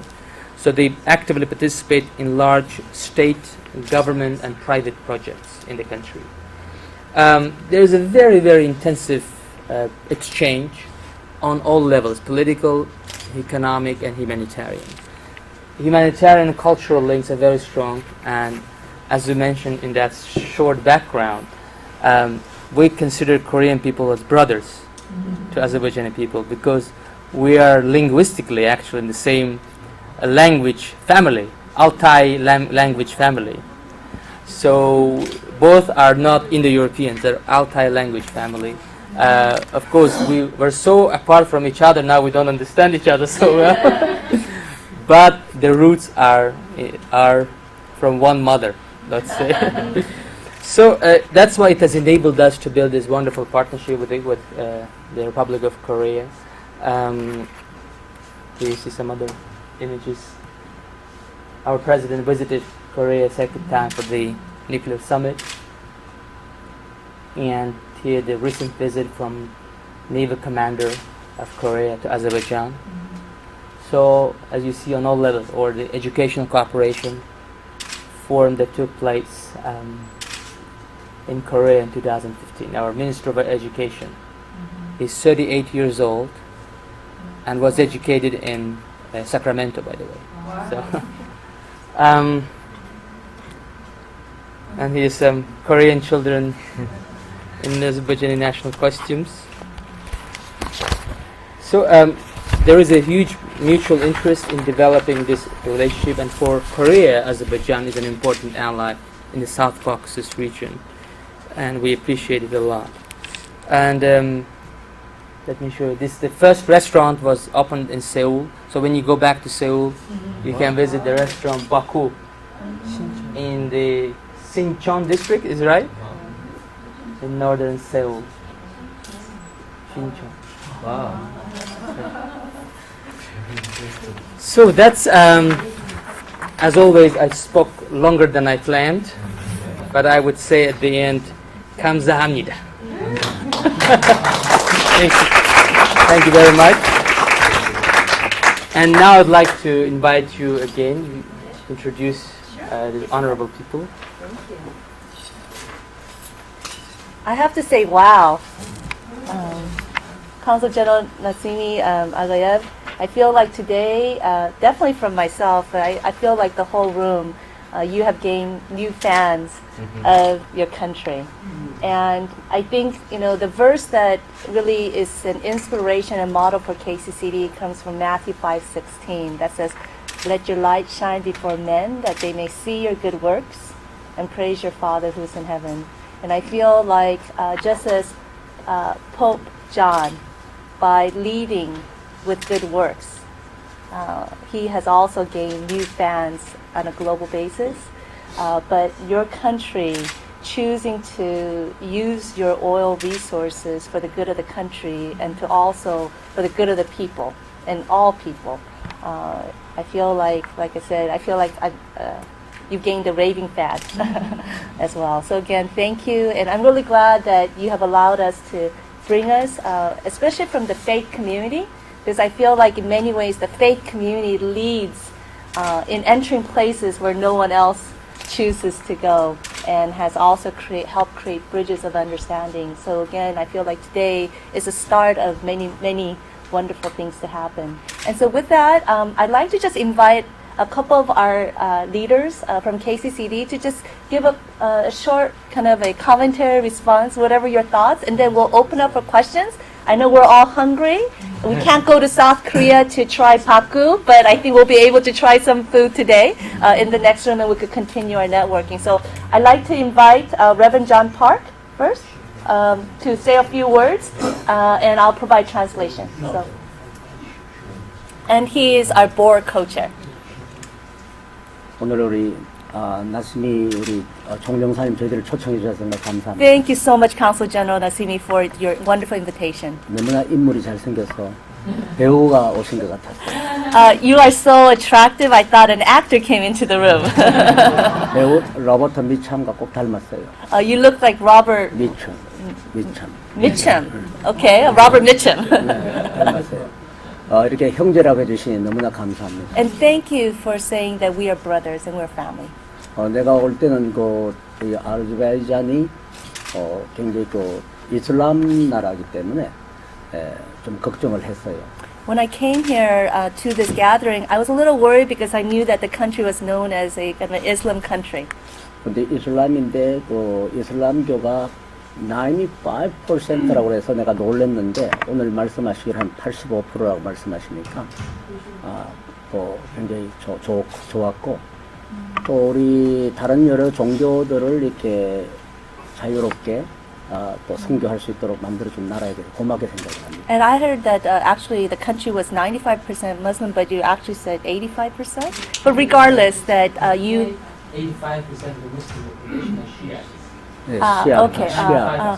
So they actively participate in large state, government, and private projects in the country. There is a very, very intensive exchange on all levels: political, economic, and humanitarian. Humanitarian and cultural links are very strong, and as we mentioned in that short background, we consider Korean people as brothers to Azerbaijani people, because we are linguistically actually in the same language family, Altai language family. So both are not Indo-Europeans, they're Altai language family. Of course, we were so apart from each other, now we don't understand each other so well. But the roots are from one mother, let's say. So that's why it has enabled us to build this wonderful partnership with the Republic of Korea. Here you see some other images. Our president visited Korea a second time for the nuclear summit. And here the recent visit from Naval Commander of Korea to Azerbaijan. So as you see on all levels, or the educational cooperation forum that took place in Korea in 2015. Our Minister of Education is 38 years old and was educated in Sacramento, by the way.
Wow.
So, and here's some Korean children in Azerbaijani national costumes. So there is a huge mutual interest in developing this relationship, and for Korea, Azerbaijan is an important ally in the South Caucasus region, and we appreciate it a lot. And let me show you this. The first restaurant was opened in Seoul, so when you go back to Seoul, you can visit the restaurant Baku in the Sincheon district, is right? In northern Seoul. Sincheon.
Wow.
So that's, as always, I spoke longer than I planned, but I would say at the end, 감사합니다. Thank you very much. And now I'd like to invite you again, introduce the honorable people.
Thank you. I have to say, wow. Consul General Nasimi Agayev, I feel like today, definitely from myself, I feel like the whole room, you have gained new fans of your country. And I think, the verse that really is an inspiration and model for KCCD comes from Matthew 5:16 that says, "Let your light shine before men, that they may see your good works and praise your Father who's in heaven." And I feel like just as Pope John, by leading with good works, he has also gained new fans on a global basis. But your country choosing to use your oil resources for the good of the country and to also for the good of the people and all people, I feel like I said, I feel like you've gained a raving fan as well. So again, thank you, and I'm really glad that you have allowed us to bring us, especially from the faith community, because I feel like in many ways the faith community leads in entering places where no one else chooses to go, and has also helped create bridges of understanding. So again, I feel like today is the start of many wonderful things to happen. And so with that, I'd like to just invite a couple of our leaders from KCCD to just give a short kind of a commentary response, whatever your thoughts, and then we'll open up for questions. I know we're all hungry. We can't go to South Korea to try paku, but I think we'll be able to try some food today in the next room, and we could continue our networking. So I'd like to invite Reverend John Park first to say a few words, and I'll provide translation. So, and he is our board co-chair.
오늘 우리 나스미 우리 총명사님 저희들을 초청해 주셔서 정말 감사합니다.
Thank you so much, Consul General Nasimi, for your wonderful invitation.
너무나 인물이 잘생겨서 배우가 오신 것 같았어요.
You are so attractive. I thought an actor came into the room.
배우 로버트 미참과 꼭 닮았어요.
You look like Robert
미참.
Mitchum. Okay, Robert Mitchum.
네, 닮았어요. 이렇게 형제라고 해주시니 너무나 감사합니다.
And thank you for saying that we are brothers and we're family.
내가 올 때는 이 아르바이잔이 굉장히 이슬람 나라이기 때문에 좀 걱정을 했어요.
When I came here to this gathering, I was a little worried because I knew that the country was known as a kind of Islam country.
근데 이슬람인데 이슬람교가 95%라고 해서 내가 놀랐는데 오늘 말씀하시길 한 85%라고 말씀하시니까 굉장히 좋았고 또 우리 다른 여러 종교들을 이렇게 자유롭게 또 선교할 수 있도록 만들어준 나라에 대해 고맙게 생각합니다.
And I heard that actually the country was 95% Muslim, but you actually said 85%. But regardless, that you
85% of the Muslim population are Shias.
네,
okay.
시아.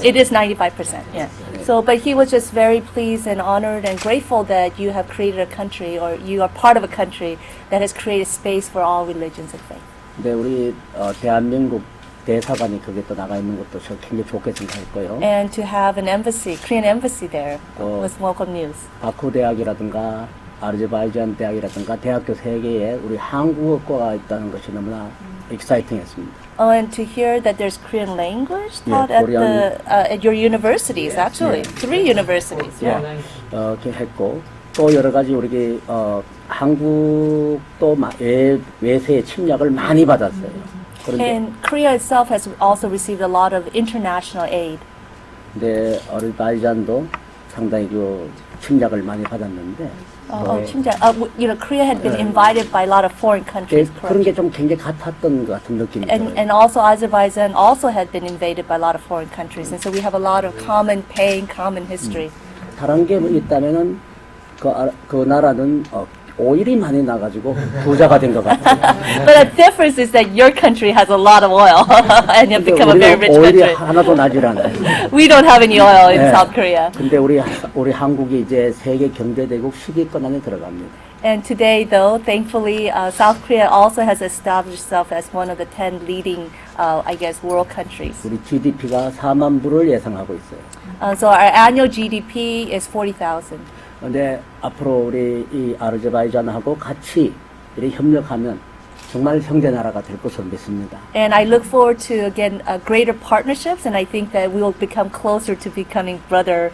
It is 95%. Yeah. So, but he was just very pleased and honored and grateful that you have created a country, or you are part of a country that has created space for all religions and faith.
네, 우리 대한민국 대사관이 거기에 또 나가 있는 것도 굉장히 좋게 생각했고요.
And to have an embassy, Korean embassy there,
Oh.
was welcome news.
바쿠 대학이라든가 아르제바이잔 대학이라든가 대학교 3개에 우리 한국어과가 있다는 것이 너무나 exciting했습니다.
Oh, and to hear that there's Korean language taught
Yeah,
at your universities, actually, 3 universities.
예, 이렇게 했고 또 여러 가지 우리 한국도 외세의 침략을 많이 받았어요. 그런데
And Korea itself has also received a lot of international aid.
근데 아르바이잔도 상당히 침략을 많이 받았는데
Korea had been invited by a lot of foreign countries.
그런 게 좀 굉장히 같았던 것 같은 느낌이 들어요.
And also Azerbaijan also had been invaded by a lot of foreign countries, and so we have a lot of common pain, common history.
다른 게 있다면은 그 나라는 오일이 많이 나가지고 부자가 된 것 같아요.
But the difference is that your country has a lot of oil, and you have become a very rich
오일이
country.
하나도 나질 않아요.
We don't have any oil in
네.
South Korea.
근데 우리 한국이 이제 세계 경제대국 10위권 안에 들어갑니다.
And today, though, thankfully, South Korea also has established itself as one of the 10 leading, world countries.
우리 GDP가 4만 불을 예상하고 있어요.
So our annual GDP is 40,000.
근데 앞으로 우리 이 아르제바이잔하고 같이 이렇게 협력하면 정말 형제 나라가 될 것으로 믿습니다.
And I look forward to, again, greater partnerships, and I think that we will become closer to becoming brother,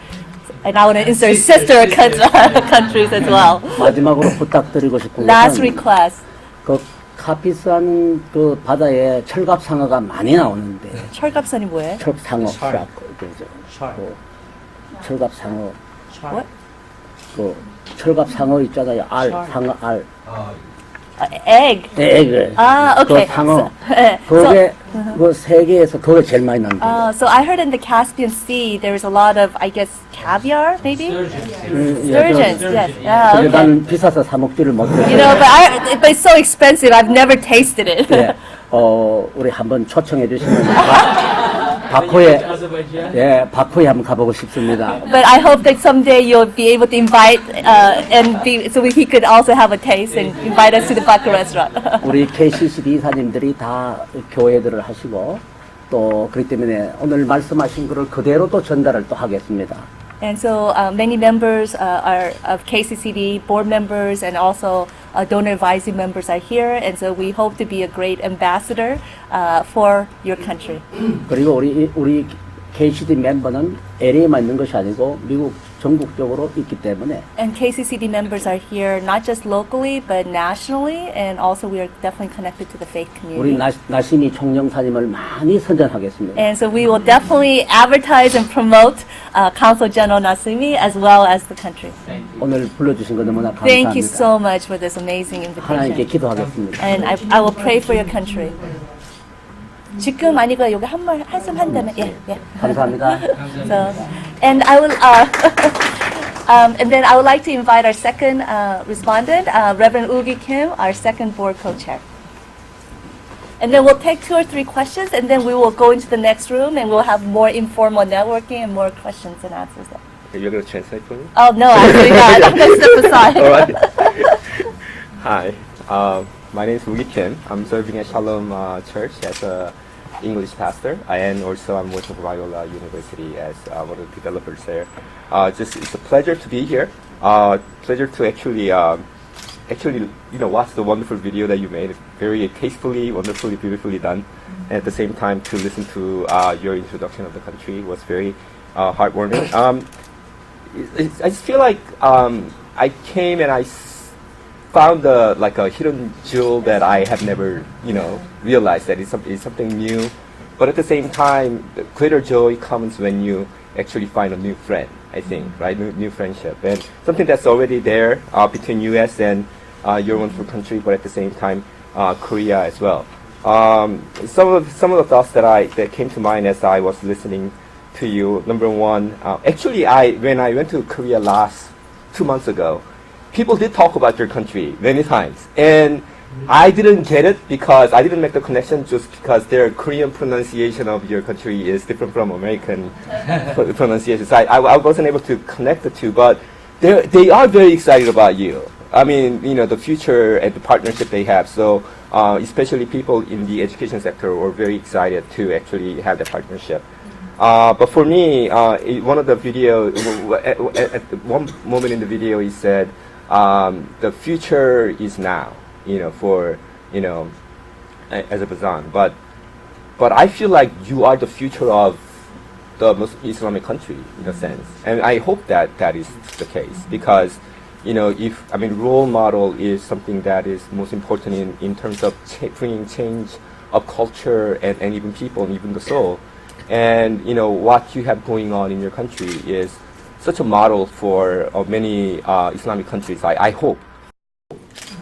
and I want to insert sister countries as well.
마지막으로 부탁드리고 싶은
Last
것은
request.
그 카피산 그 바다에 철갑상어가 많이 나오는데
철갑선이 뭐예요?
철갑상어
Shark.
철갑상어
What?
그 철갑상어 있잖아요. 상어 알.
Egg.
애를.
Okay.
그 상어.
So,
그게 그 세계에서 그게 제일 많이 난다.
so I heard in the Caspian Sea there is a lot of, caviar, maybe? Sturgeons, yes.
근데
Okay.
나는 비싸서 사 먹지를 못해요.
But it's so expensive. I've never tasted it.
예, 우리 한번 초청해 주시면 바쿠에 바쿠에 한번 가보고 싶습니다.
But I hope that someday you'll be able to invite so he could also have a taste and invite us to the Baku restaurant.
우리 KCCD 이사님들이 다 교회들을 하시고 또 그렇기 때문에 오늘 말씀하신 것을 그대로 또 전달을 또 하겠습니다.
And so many members are of KCCD, board members, and also donor advisory members are here. And so we hope to be a great ambassador for your country.
그리고 우리 KCD 멤버는 LA에만 있는 것이 아니고 미국 전국적으로 있기 때문에
And KCCD members are here not just locally but nationally, and also we are definitely connected to the faith
우리
community.
나시미 총영사님을 많이 선전하겠습니다.
And so we will definitely advertise and promote Council General Nasimi as well as the country.
오늘 불러주신 거 너무나
Thank you
감사합니다.
so much for this amazing
하나님께
invitation.
기도하겠습니다.
And I will pray for your country. 지금 아니고 여기 한숨 한다면 예.
감사합니다.
So, and I will and then I would like to invite our second respondent, Reverend Ugi Kim, our second board co-chair. And then we'll take 2 or 3 questions, and then we will go into the next room, and we'll have more informal networking and more questions and answers there.
You're going to translate for me?
Oh no, actually not. I'm going to step aside.
All right. Hi, my name is Ugi Kim. I'm serving at Shalom Church as a English pastor, and also I'm working for Biola University as one of the developers there. It's a pleasure to be here. Pleasure to actually watch the wonderful video that you made. Very tastefully, wonderfully, beautifully done. And at the same time, to listen to your introduction of the country was very heartwarming. I just feel like I came and I found like a hidden jewel that I have never, realized that it's something new. But at the same time, the greater joy comes when you actually find a new friend, I think, right? New friendship. And something that's already there between U.S. and your wonderful country, but at the same time, Korea as well. Some of the thoughts that came to mind as I was listening to you. Number one, actually, when I went to Korea 2 months ago, people did talk about your country many times, and I didn't get it because I didn't make the connection just because their Korean pronunciation of your country is different from American pronunciation. So I wasn't able to connect the two, but they are very excited about you. I mean, the future and the partnership they have. So especially people in the education sector were very excited to actually have the partnership. But for me, one of the video, at one moment in the video, he said, the future is now, for, Azerbaijan. But I feel like you are the future of the Muslim Islamic country, in a sense. And I hope that is the case, because, role model is something that is most important in terms of bringing change of culture and even people and even the soul. And what you have going on in your country is such a model for many Islamic countries. I hope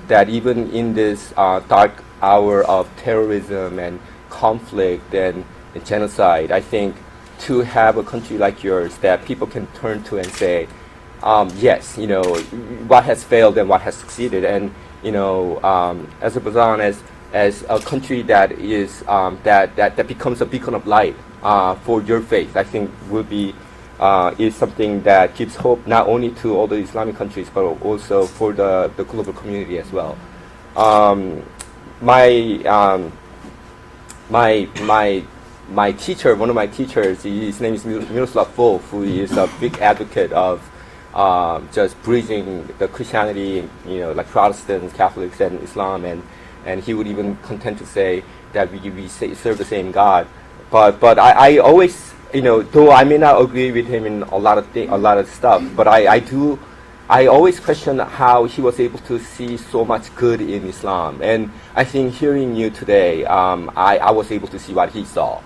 that even in this dark hour of terrorism and conflict and genocide, I think to have a country like yours that people can turn to and say, yes, what has failed and what has succeeded, and Azerbaijan as a country that is that becomes a beacon of light for your faith, I think is something that gives hope not only to all the Islamic countries but also for the global community as well. My teacher, one of my teachers, his name is Miroslav Volf, who is a big advocate of just bridging the Christianity, like Protestants, Catholics, and Islam, and he would even contend to say that we serve the same God. But I always, though I may not agree with him in a lot of stuff, but I always question how he was able to see so much good in Islam. And I think hearing you today, I was able to see what he saw.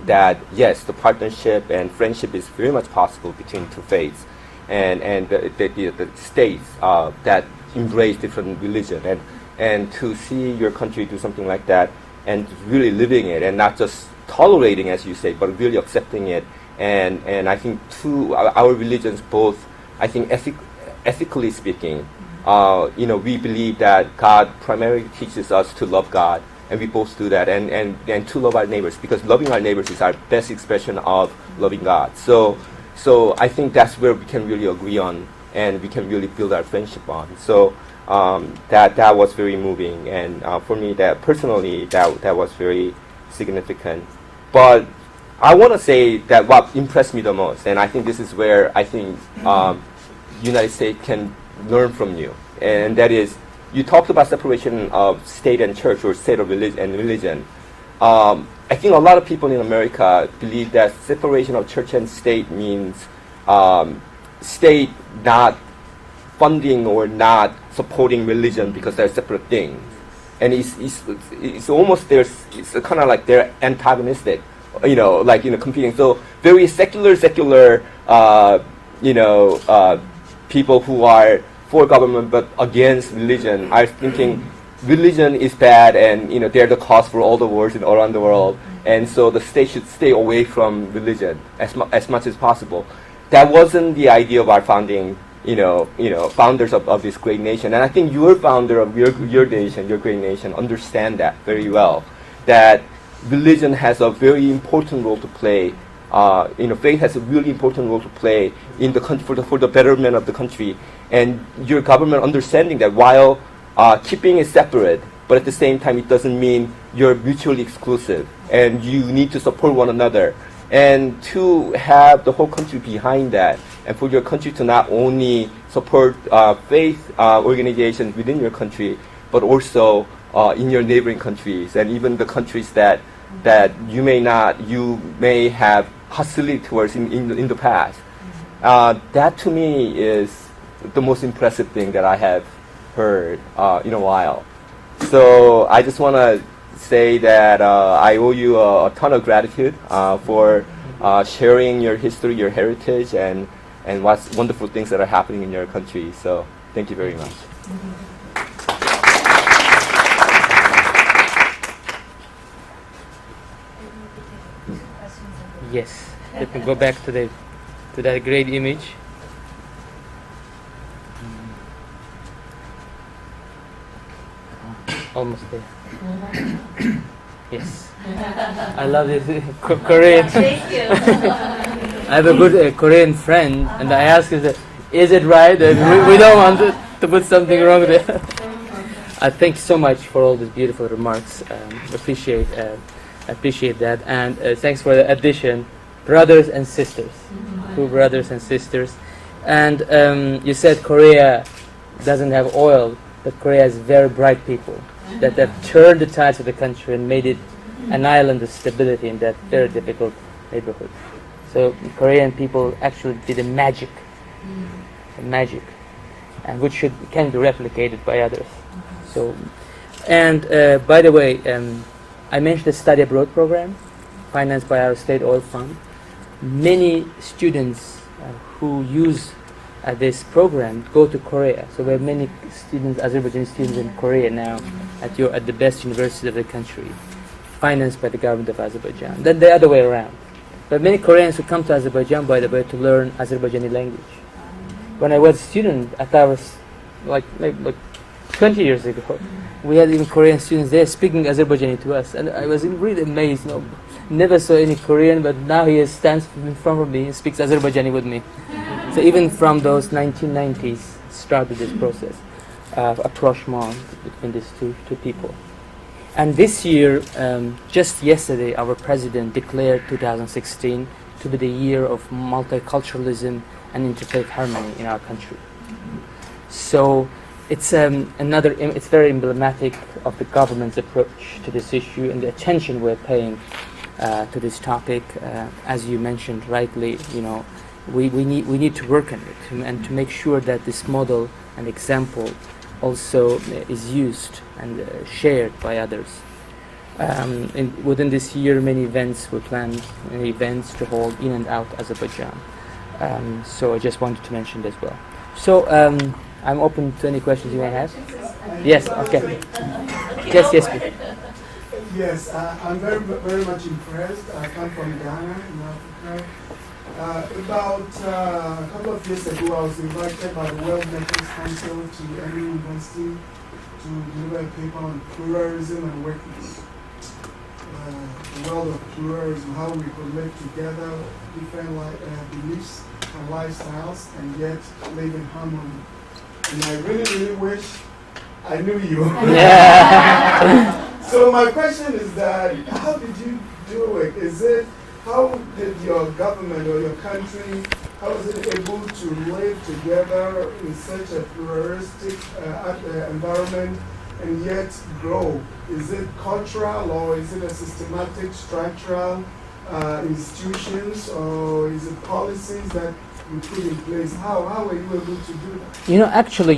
That yes, the partnership and friendship is very much possible between two faiths, and the states that embrace different religion, and to see your country do something like that and really living it and not just tolerating, as you say, but really accepting it. And I think our religions both, I think ethically speaking, we believe that God primarily teaches us to love God, and we both do that, and to love our neighbors, because loving our neighbors is our best expression of loving God. So I think that's where we can really agree on, and we can really build our friendship on. So that was very moving, and for me, that personally, that was very significant. But I want to say that what impressed me the most, and I think this is where I think United States can learn from you, and that is, you talked about separation of state and church, or state of religion. I think a lot of people in America believe that separation of church and state means state not funding or not supporting religion because they're separate things. And it's almost it's kind of like they're antagonistic, competing. So very secular, people who are for government but against religion are thinking religion is bad, and they're the cause for all the wars around the world, and so the state should stay away from religion as much as possible. That wasn't the idea of our founding, founders of this great nation. And I think your founder of your nation, your great nation, understand that very well. That religion has a very important role to play. Faith has a really important role to play in the country for the betterment of the country. And your government understanding that while keeping it separate, but at the same time it doesn't mean you're mutually exclusive, and you need to support one another. And to have the whole country behind that, and for your country to not only support faith organizations within your country, but also in your neighboring countries and even the countries that you may have hostility towards in the past. That to me is the most impressive thing that I have heard in a while. So I just want to say that I owe you a ton of gratitude for sharing your history, your heritage, and what's wonderful things that are happening in your country. So thank you very much.
Yes, let me go back to that great image. Almost there. Yes, I love this Korean.
Thank you.
I have a good Korean friend, and I asked him, "Is it right?" And we don't want to put something wrong there. I thank you so much for all these beautiful remarks. Appreciate that, and thanks for the addition, brothers and sisters, two brothers and sisters. And you said Korea doesn't have oil, but Korea has very bright people that have turned the tides of the country and made it an island of stability in that very difficult neighborhood. So Korean people actually did a magic, and which can be replicated by others. So, and by the way, I mentioned the study abroad program, financed by our state oil fund. Many students who use this program go to Korea. So we have many students, Azerbaijani students in Korea now at the best university of the country, financed by the government of Azerbaijan. Then the other way around. But many Koreans who come to Azerbaijan, by the way, to learn Azerbaijani language. When I was a student, I thought it was like 20 years ago, we had even Korean students there speaking Azerbaijani to us, and I was really amazed. Never saw any Korean, but now he stands in front of me and speaks Azerbaijani with me. So even from those 1990s started this process of approachment between these two people. And this year, just yesterday, our president declared 2016 to be the year of multiculturalism and interfaith harmony in our country. So it's it's very emblematic of the government's approach to this issue and the attention we're paying to this topic. As you mentioned rightly, we need to work on it and to make sure that this model and example also is used and shared by others. Within this year, many events were planned, to hold in and out Azerbaijan. So I just wanted to mention this as well. So I'm open to any questions you may have. Yes, okay. Yes, please.
Yes, I'm very, very much impressed. I come from Ghana in Africa. About a couple of years ago, I was invited by the World Methodist Council to any university to deliver a paper on pluralism and working the world of pluralism, how we could live together, different beliefs and lifestyles, and yet live in harmony. And I really, really wish I knew you. So my question is that, how did you do it? How did your government or your country, how is it able to live together in such a pluralistic environment and yet grow? Is it cultural, or is it a systematic, structural institutions, or is it policies that you put in place? How are you able to do that?
Actually,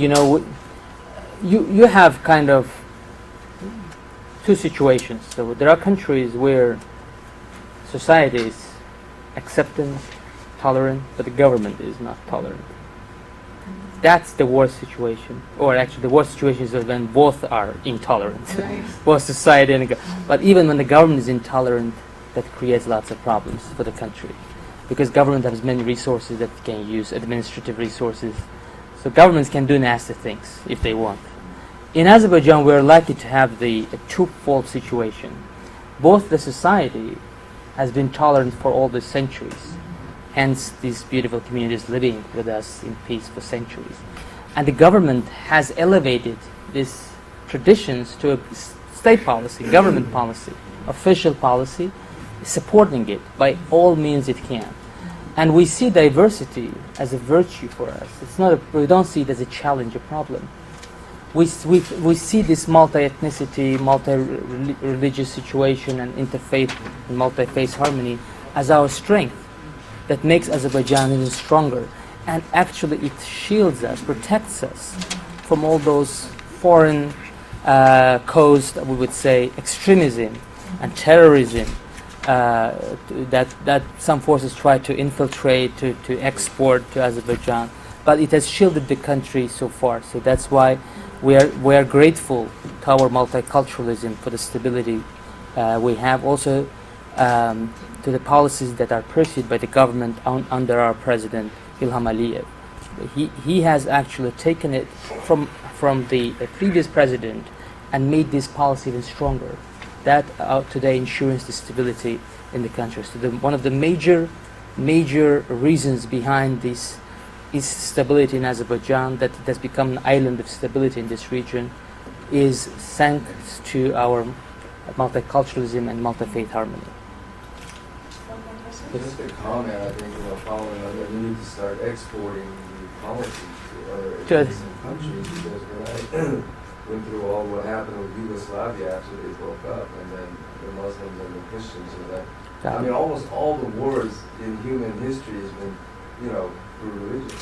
you have kind of two situations. So there are countries where society is accepting, tolerant, but the government is not tolerant. That's the worst situation. Or actually, the worst situation is when both are intolerant, both society and but even when the government is intolerant, that creates lots of problems for the country, because government has many resources that it can use, administrative resources. So governments can do nasty things if they want. In Azerbaijan, we're lucky to have a twofold situation. Both the society has been tolerant for all the centuries, hence these beautiful communities living with us in peace for centuries. And the government has elevated these traditions to a state policy, government policy, official policy, supporting it by all means it can. And we see diversity as a virtue for us. It's not we don't see it as a challenge, a problem. We see this multi-ethnicity, multi-religious situation and interfaith and multi-faith harmony as our strength that makes Azerbaijan even stronger. And actually it shields us, protects us from all those foreign caused, we would say, extremism and terrorism that some forces try to infiltrate, to export to Azerbaijan. But it has shielded the country so far. So that's why we are grateful to our multiculturalism for the stability we have. Also to the policies that are pursued by the government under our president Ilham Aliyev. He has actually taken it from the previous president and made this policy even stronger. That today ensures the stability in the country. So one of the major reasons behind this is stability in Azerbaijan, that it has become an island of stability in this region, is thanks to our multiculturalism and multi-faith harmony.
Just a comment, I think, following on that, we need to start exporting the policies to other adjacent countries, because when I went through all what happened with Yugoslavia after they broke up, and then the Muslims and the Christians, I mean, almost all the wars in human history has been, through religion,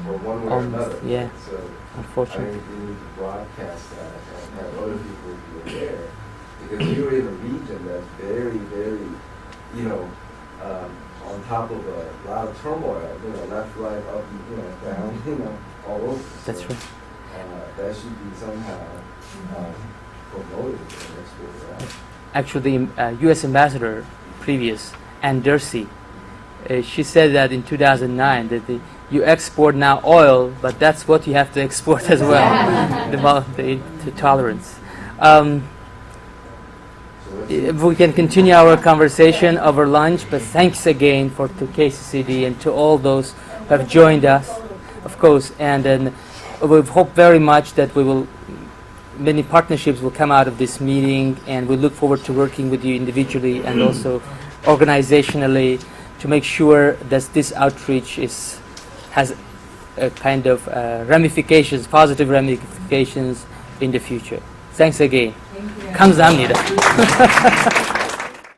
or one way or another.
Yeah.
So
Unfortunately.
I think we need to broadcast that and have other people be aware, because you're in a region that's very, very, on top of a lot of turmoil, left, right, up, down, all over.
That's
so,
right.
That should be somehow promoted and exported out.
Actually, the U.S. ambassador previous, Ann Dursey, she said that in 2009 that you export now oil, but that's what you have to export as well, the tolerance. We can continue our conversation over lunch, but thanks again to KCCD and to all those who have joined us, of course, and then we hope very much that many partnerships will come out of this meeting, and we look forward to working with you individually and also organizationally to make sure that this outreach has a kind of ramifications, positive ramifications in the future. Thanks again.
Thank you.
감사합니다.